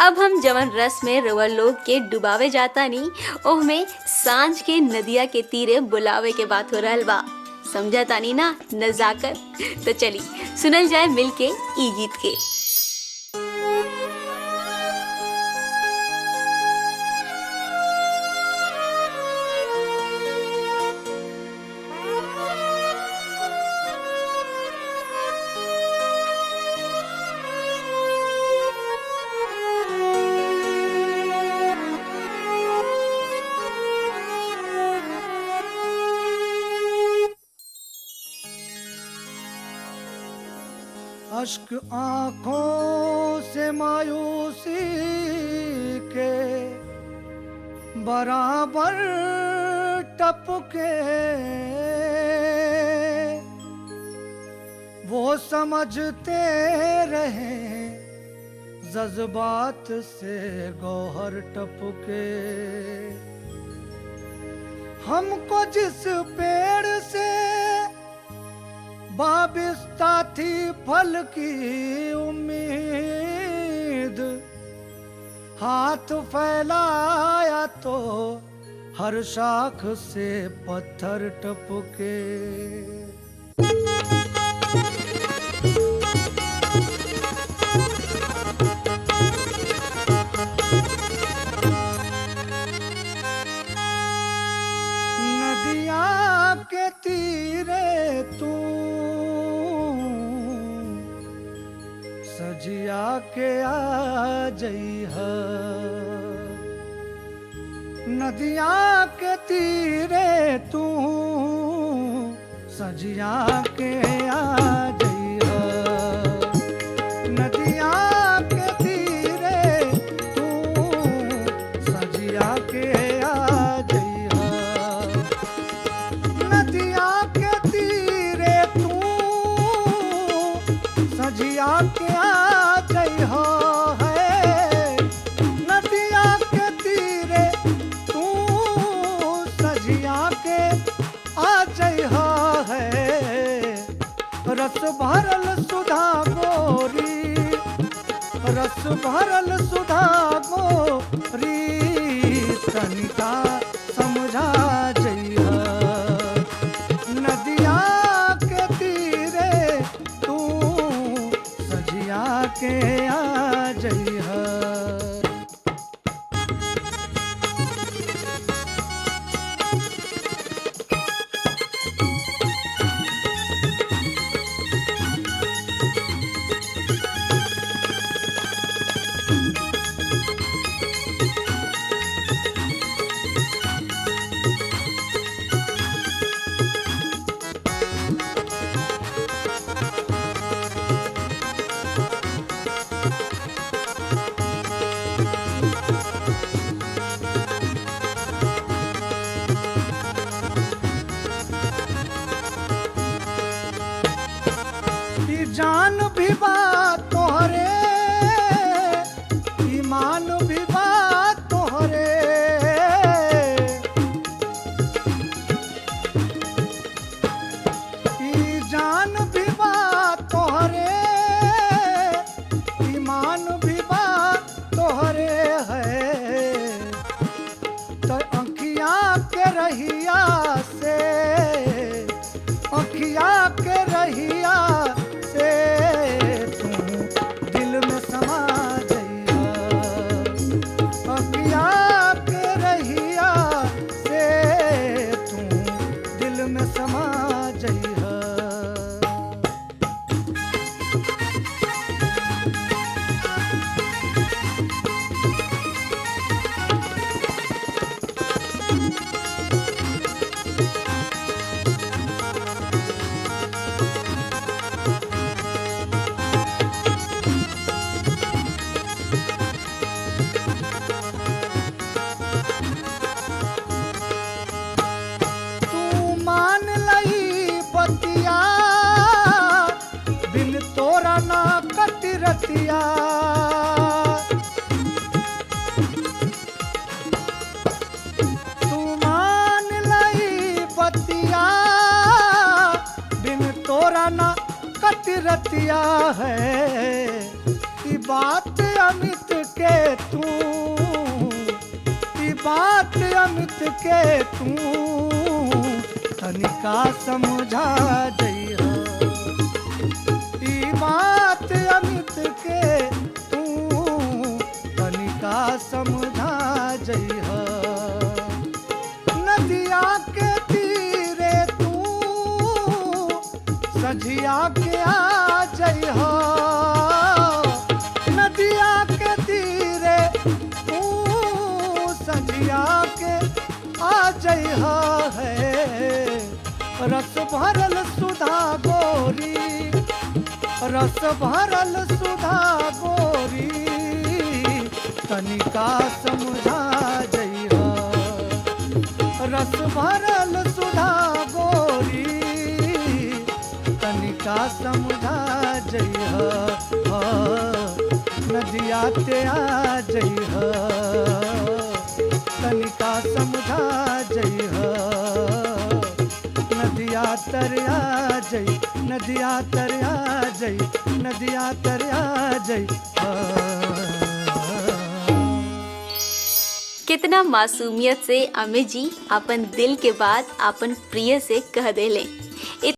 अब हम जवन रस में रउआ लोग के डुबावे जाता नी ओहमे सांझ के नदिया के तीरे बुलावे के बात हो रहल बा। समझा तानी ना नजाकत। तो चली सुनल जाए मिलके ई गीत के। अश्क आँखों से मायूसी के बराबर टपके, वो समझते रहे जज्बात से गौहर टपके। हमको जिस पेड़ से वाबिस्ता थी फल की उम्मीद, हाथ फैलाया तो हर शाख से पत्थर टपके। नदिया के तीरे तू सजिया के आ जइहा, नदिया के तीरे तू सजिया के आ जइहा, नदिया के तीरे तू सजिया के आ जइहा, नदिया के तीरे तू सजिया के आ जइहा है, नदिया के तीरे तू सजिया के आ जइहा है। रस भरल सुधा गोरी, रस भरल सुधा गोरी, तनिका समझा जइहा, नदिया के तीरे तू सजिया के आ जइहा। जान भी बात तोहरे, ईमान भी बात तोहरे, ई जान भी बात तोहरे, ईमान भी बात तोहरे है। तो अंखियाँ के रहिया से, अंखियाँ के रहिया से तू दिल में समा जइहा, अखिया के रहिया से तू दिल में समा जइहा। रतिया तू मान लई बतिया, बिन तोरा ना कट रतिया है। ई बात अमित के तू तनिका समझा जइहा ई बात अमित के तू तनिका समझा जइहा नदिया के तीरे तू सझिया के आ जइहा नदिया के तीरे तू सझिया के आ जइहा है रस भरल सुधा गोरी रस भरल सुधा गोरी तनिका समझा जइहा रस भरल सुधा गोरी तनिका समझा जइहा नदिया ते आ जइहा तनिका समझा जइहा नदिया तर आ जई नदिया तर आ जई नदिया तर आ जई कितना मासूमियत से अमित जी अपन दिल के बात अपन प्रिय से कह देले।